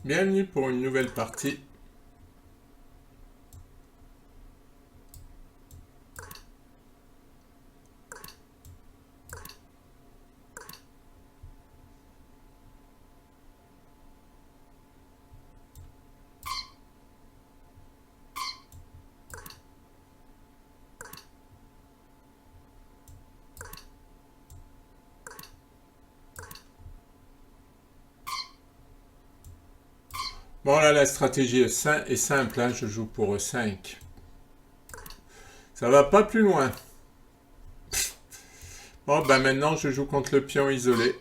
Bienvenue pour une nouvelle partie. Bon là, la stratégie est simple, hein, je joue pour E5. Ça va pas plus loin. Bon, ben maintenant je joue contre le pion isolé.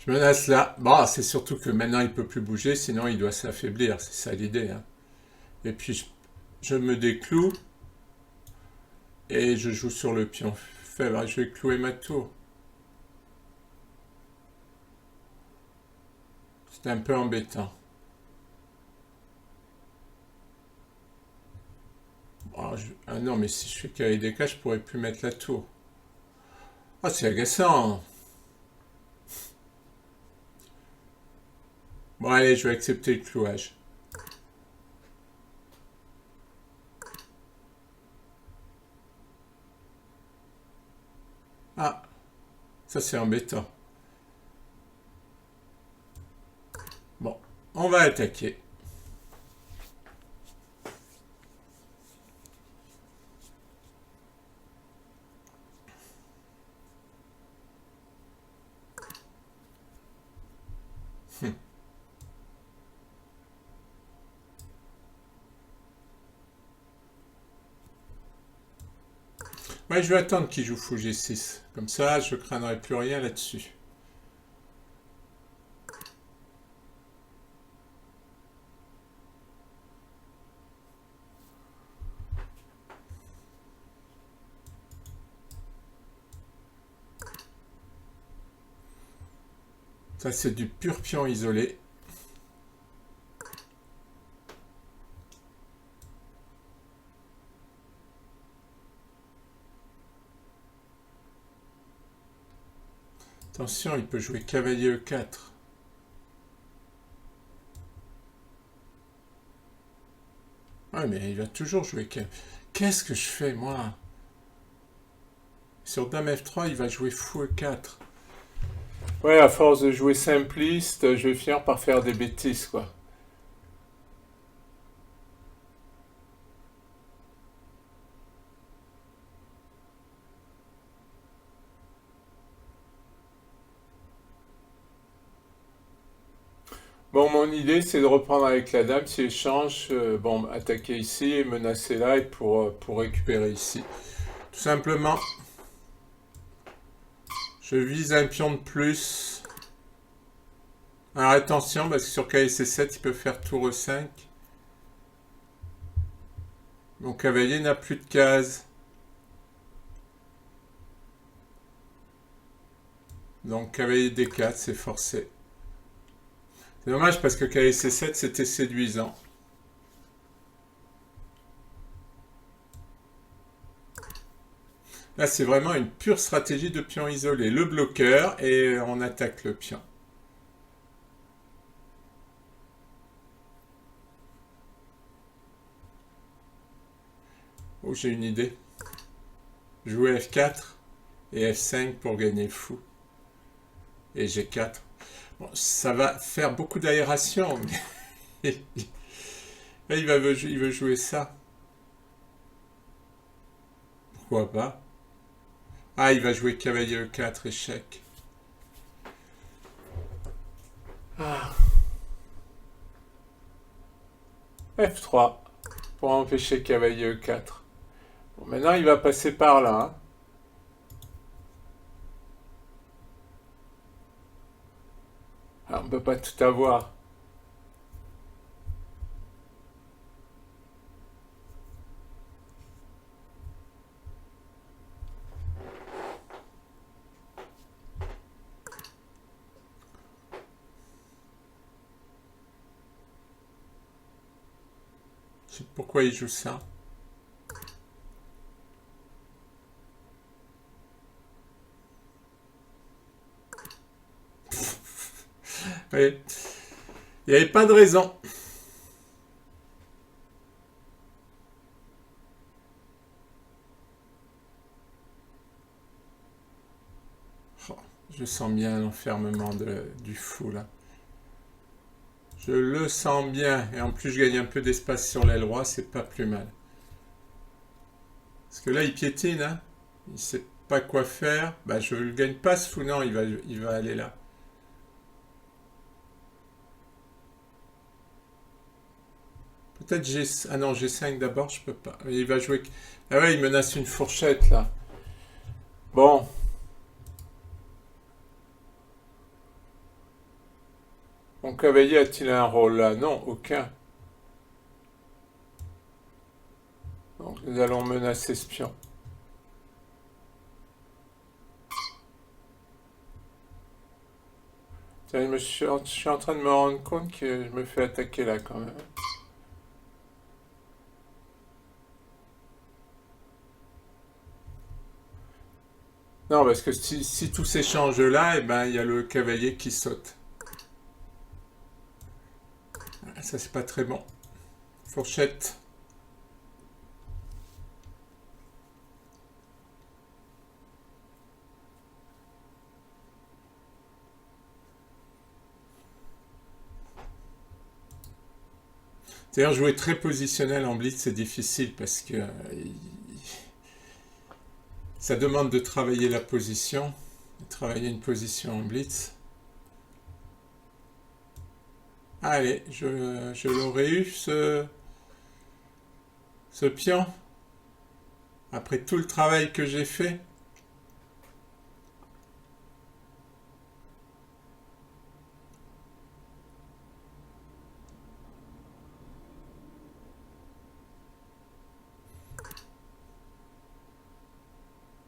Je menace là. Bon, c'est surtout que maintenant il peut plus bouger, sinon il doit s'affaiblir, c'est ça l'idée. Hein. Et puis je me décloue et je joue sur le pion faible. Je vais clouer ma tour. C'est un peu embêtant. Bon, ah non, mais si je fais cavalier D4, je pourrais plus mettre la tour. Ah, c'est agaçant. Bon, allez, je vais accepter le clouage. Ah, ça c'est embêtant. Bon, on va attaquer. Ouais, je vais attendre qu'il joue fou G6. Comme ça, je craindrai plus rien là-dessus. Ça, c'est du pur pion isolé. Attention, il peut jouer cavalier E4. Ouais, mais il va toujours jouer cavalier. Qu'est-ce que je fais, moi? Sur dame F3, il va jouer fou E4. Ouais, à force de jouer simpliste, je vais finir par faire des bêtises, quoi. Bon, mon idée, c'est de reprendre avec la dame. Si elle change, bon, attaquer ici et menacer là et pour récupérer ici. Tout simplement, je vise un pion de plus. Alors attention, parce que sur KC7, il peut faire tour E5. Mon cavalier n'a plus de cases. Donc cavalier D4, c'est forcé. C'est dommage parce que KC7, c'était séduisant. Là, c'est vraiment une pure stratégie de pion isolé. Le bloqueur et on attaque le pion. Oh, j'ai une idée. Jouer F4 et F5 pour gagner fou. Et G4. Bon, ça va faire beaucoup d'aération, mais il veut jouer ça. Pourquoi pas? Ah, il va jouer cavalier E4, échec. Ah. F3 pour empêcher cavalier E4. Bon, maintenant, il va passer par là. Hein. Ah, on ne peut pas tout avoir. Je sais pas pourquoi il joue ça. Oui. Il n'y avait pas de raison. Oh, je sens bien l'enfermement du fou là. Je le sens bien. Et en plus, je gagne un peu d'espace sur l'aile roi, c'est pas plus mal. Parce que là, il piétine, hein. Il sait pas quoi faire. Bah, je le gagne pas ce fou. Non, il va aller là. Peut-être G... Ah non, G5 d'abord, je peux pas. Il va jouer... Ah ouais, il menace une fourchette, là. Bon. Mon cavalier a-t-il un rôle là? Non, aucun. Donc nous allons menacer ce pion. Tiens, je suis en train de me rendre compte que je me fais attaquer là quand même. Non, parce que si tout s'échange là, eh ben, il y a le cavalier qui saute. Ça, c'est pas très bon. Fourchette. D'ailleurs, jouer très positionnel en blitz, c'est difficile parce que ça demande de travailler la position, de travailler une position en blitz. Allez, je l'aurais eu ce pion. Après tout le travail que j'ai fait.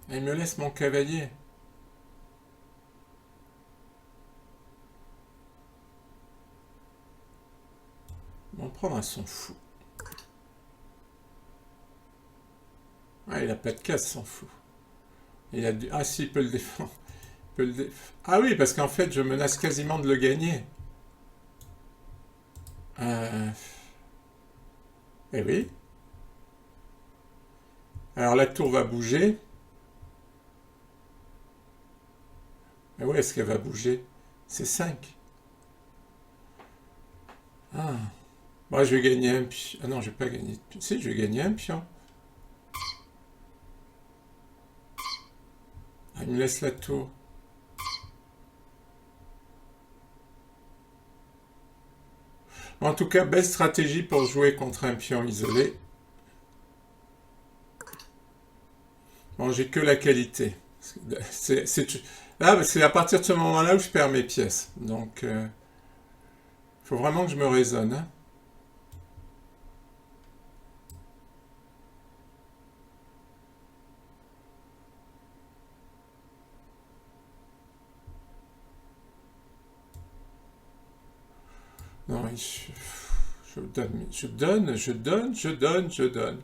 Il me laisse mon cavalier. M'en prendre un son fou. Ah, il a pas de case, s'en fout. Il a du... Ah si, il peut le défendre. Ah oui, parce qu'en fait, je menace quasiment de le gagner. Euh... Eh oui. Alors la tour va bouger. Mais où est-ce qu'elle va bouger? C'est 5. Ah. Moi, je vais gagner un pion. Ah non, je vais pas gagner de pion. Si, je vais gagner un pion. Ah, il me laisse la tour. En tout cas, belle stratégie pour jouer contre un pion isolé. Bon, j'ai que la qualité. Là, c'est à partir de ce moment-là où je perds mes pièces. Donc, faut vraiment que je me raisonne, hein. Non, je donne, je donne.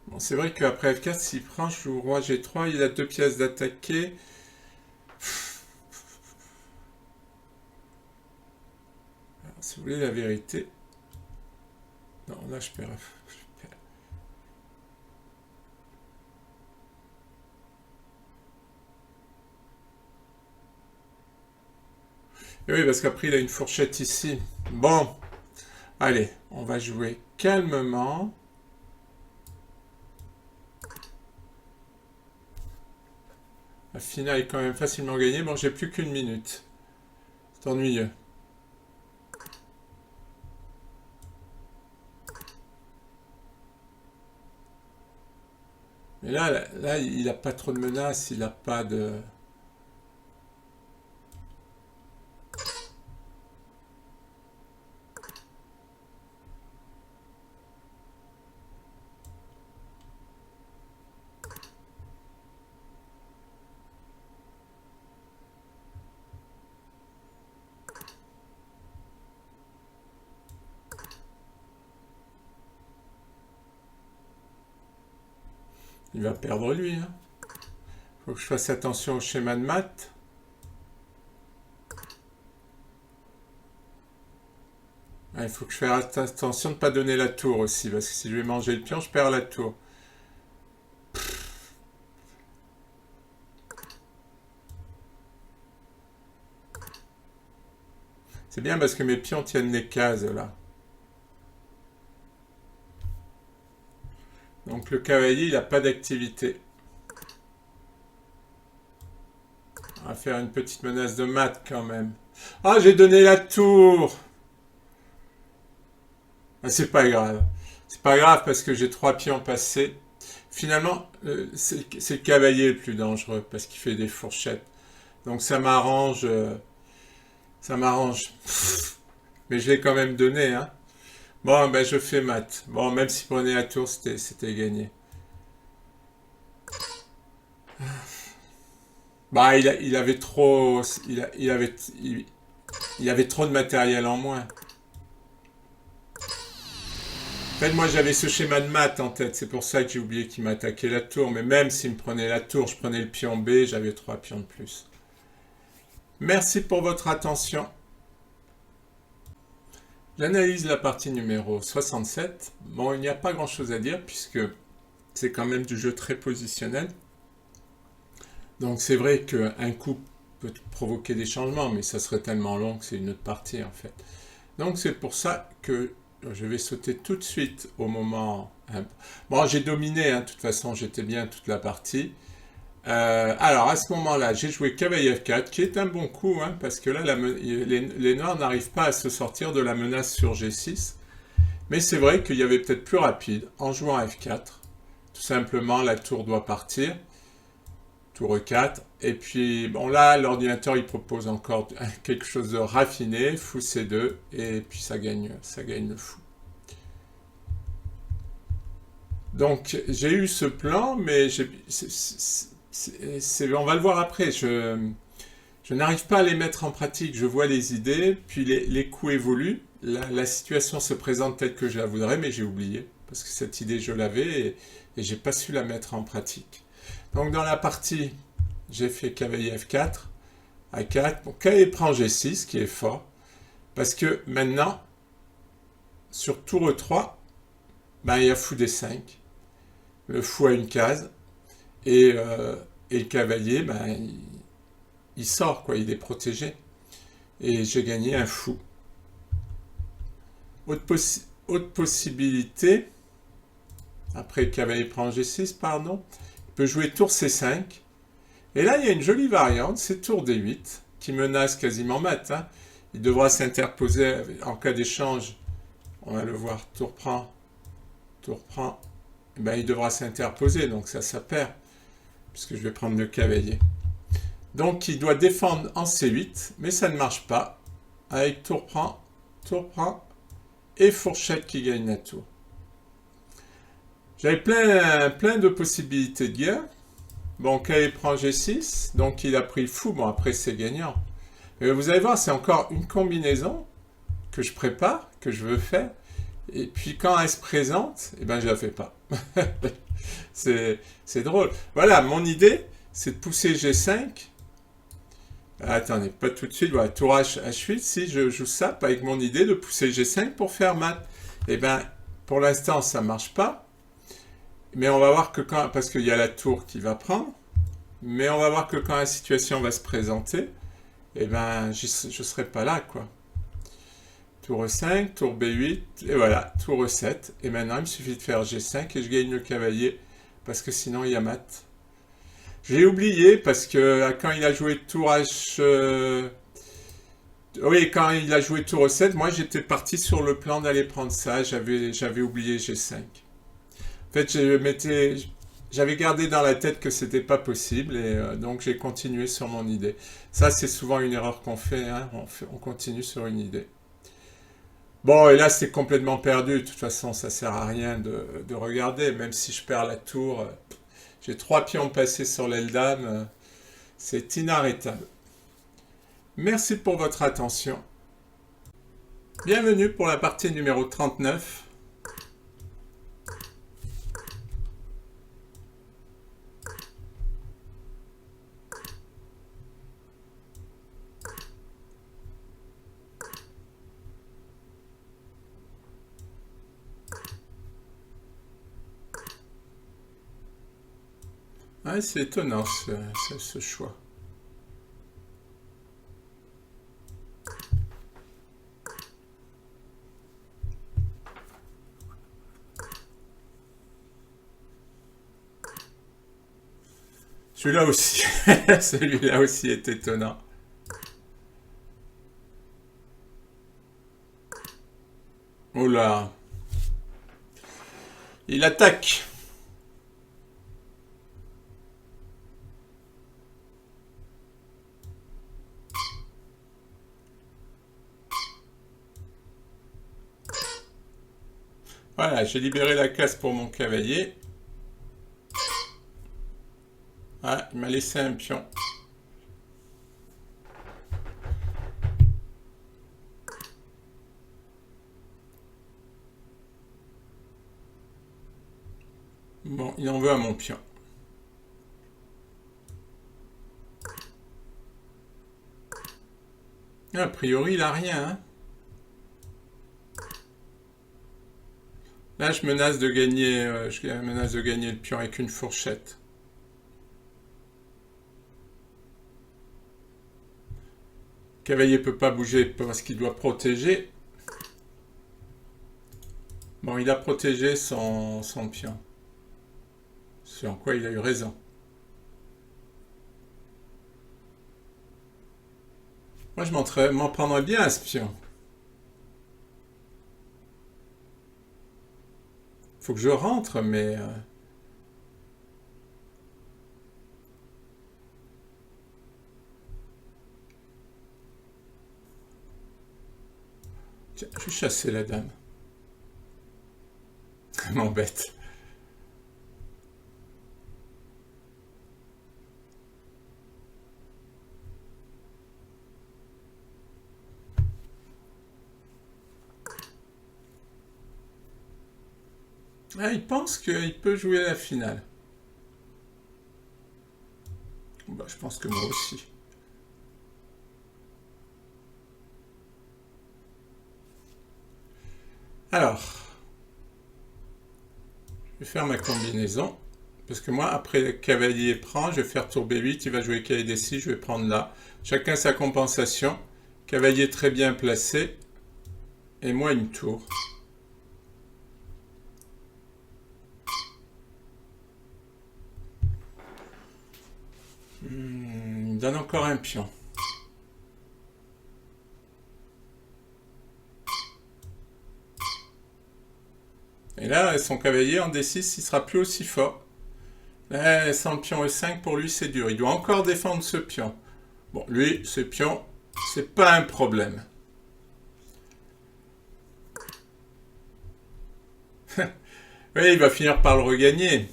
Bon, c'est vrai qu'après F4, s'il prend, je joue roi G3, il a 2 pièces d'attaquer. Si vous voulez la vérité. Non, là, je perds. Et oui, parce qu'après, il a une fourchette ici. Bon, allez, on va jouer calmement. La finale est quand même facilement gagnée. Bon, j'ai plus qu'une minute. C'est ennuyeux. Mais là, il n'a pas trop de menaces, il n'a pas de... Il va perdre lui. Hein. Faut que je fasse attention au schéma de maths. Il faut que je fasse attention de ne pas donner la tour aussi, parce que si je vais manger le pion, je perds la tour. C'est bien parce que mes pions tiennent les cases là. Donc le cavalier, il n'a pas d'activité. On va faire une petite menace de mat quand même. Ah, j'ai donné la tour! Ah, c'est pas grave. C'est pas grave parce que j'ai 3 pions passés. Finalement, c'est le cavalier le plus dangereux parce qu'il fait des fourchettes. Donc ça m'arrange. Ça m'arrange. Mais je l'ai quand même donné, hein. Bon, ben je fais mat. Bon, même s'il prenait la tour, c'était gagné. Bah, il avait trop. Il avait trop de matériel en moins. En fait, moi, j'avais ce schéma de maths en tête. C'est pour ça que j'ai oublié qu'il m'attaquait la tour. Mais même s'il me prenait la tour, je prenais le pion B, j'avais 3 pions de plus. Merci pour votre attention. J'analyse la partie numéro 67. Bon, il n'y a pas grand-chose à dire puisque c'est quand même du jeu très positionnel. Donc c'est vrai qu'un coup peut provoquer des changements, mais ça serait tellement long que c'est une autre partie en fait. Donc c'est pour ça que je vais sauter tout de suite au moment... Bon, j'ai dominé, hein, de toute façon, j'étais bien toute la partie. Alors, à ce moment-là, j'ai joué cavalier F4, qui est un bon coup, hein, parce que là, les noirs n'arrivent pas à se sortir de la menace sur G6. Mais c'est vrai qu'il y avait peut-être plus rapide en jouant F4. Tout simplement, la tour doit partir. Tour E4. Et puis, bon, là, l'ordinateur, il propose encore quelque chose de raffiné. Fou C2. Et puis, ça gagne le fou. Donc, j'ai eu ce plan, mais on va le voir après. Je n'arrive pas à les mettre en pratique. Je vois les idées, puis les coups évoluent. La situation se présente telle que je la voudrais, mais j'ai oublié. Parce que cette idée, je l'avais et j'ai pas su la mettre en pratique. Donc, dans la partie, j'ai fait cavalier F4, A4. Bon, cavalier prend G6, qui est fort. Parce que maintenant, sur tour E3, ben, il y a fou D5. Le fou a une case. Et le cavalier, ben, il sort, quoi, il est protégé. Et j'ai gagné un fou. Autre possibilité, après cavalier prend G6, pardon, il peut jouer tour C5. Et là, il y a une jolie variante, c'est tour D8, qui menace quasiment mat. Hein. Il devra s'interposer en cas d'échange. On va le voir, tour prend. Ben, il devra s'interposer, donc ça perd, puisque je vais prendre le cavalier. Donc, il doit défendre en C8, mais ça ne marche pas, avec tour prend, et fourchette qui gagne la tour. J'avais plein de possibilités de guerre. Bon, cavalier prend G6, donc il a pris le fou, bon après c'est gagnant. Mais vous allez voir, c'est encore une combinaison que je prépare, que je veux faire, et puis quand elle se présente, eh ben je la fais pas. c'est drôle. Voilà, mon idée, c'est de pousser G5. Attendez, pas tout de suite, voilà, tour H8, si je joue ça, avec mon idée de pousser G5 pour faire mat. Eh ben, pour l'instant, ça marche pas. Mais on va voir que quand, parce qu'il y a la tour qui va prendre, mais on va voir que quand la situation va se présenter, eh ben, je serai pas là, quoi. Tour E5, tour B8, et voilà, tour E7. Et maintenant, il me suffit de faire G5 et je gagne le cavalier, parce que sinon, il y a mat. J'ai oublié, parce que quand il a joué tour H... Oui, quand il a joué tour E7, moi, j'étais parti sur le plan d'aller prendre ça. J'avais oublié G5. En fait, j'avais gardé dans la tête que c'était pas possible, et donc j'ai continué sur mon idée. Ça, c'est souvent une erreur qu'on fait, hein, on continue sur une idée. Bon, et là, c'est complètement perdu. De toute façon, ça sert à rien de regarder. Même si je perds la tour, j'ai 3 pions passés sur l'aile dame. C'est inarrêtable. Merci pour votre attention. Bienvenue pour la partie numéro 39. Ouais, c'est étonnant ce choix. Celui-là aussi, celui-là aussi est étonnant. Oh là, il attaque. Voilà, j'ai libéré la case pour mon cavalier. Ah, il m'a laissé un pion. Bon, il en veut à mon pion. A priori, il a rien. Hein. Là, je menace de gagner le pion avec une fourchette. Le cavalier peut pas bouger parce qu'il doit protéger. Bon, il a protégé son pion. C'est en quoi il a eu raison. Moi, je m'en prendrais bien à ce pion. Faut que je rentre, mais... Tiens, je vais chasser la dame. Elle m'embête. Ah, il pense qu'il peut jouer à la finale. Bah, je pense que moi aussi. Alors, je vais faire ma combinaison. Parce que moi, après le cavalier prend, je vais faire tour B8, il va jouer cavalier D6, je vais prendre là. Chacun sa compensation. Cavalier très bien placé. Et moi, une tour. Il me donne encore un pion. Et là, son cavalier en D6, il sera plus aussi fort. Là, sans pion E5, pour lui, c'est dur. Il doit encore défendre ce pion. Bon, lui, ce pion, c'est pas un problème. Oui, il va finir par le regagner.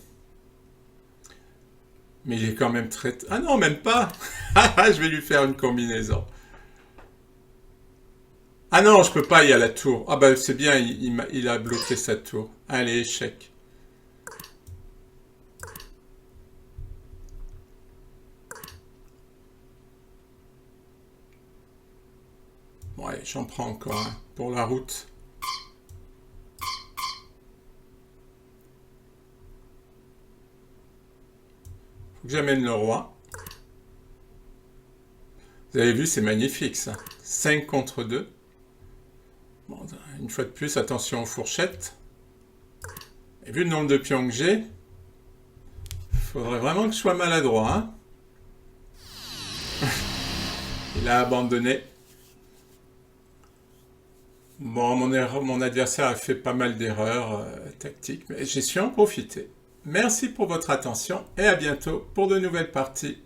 Mais il est quand même très... Ah non, même pas. Je vais lui faire une combinaison. Ah non, je peux pas, il y a la tour. Ah bah c'est bien, il a bloqué sa tour. Allez, échec. Bon, allez, j'en prends encore un pour la route. Faut que j'amène le roi. Vous avez vu, c'est magnifique ça. 5 contre 2. Bon, une fois de plus, attention aux fourchettes. Et vu le nombre de pions que j'ai, il faudrait vraiment que je sois maladroit. Hein. Il a abandonné. Bon, mon adversaire a fait pas mal d'erreurs tactiques, mais j'ai su en profiter. Merci pour votre attention et à bientôt pour de nouvelles parties.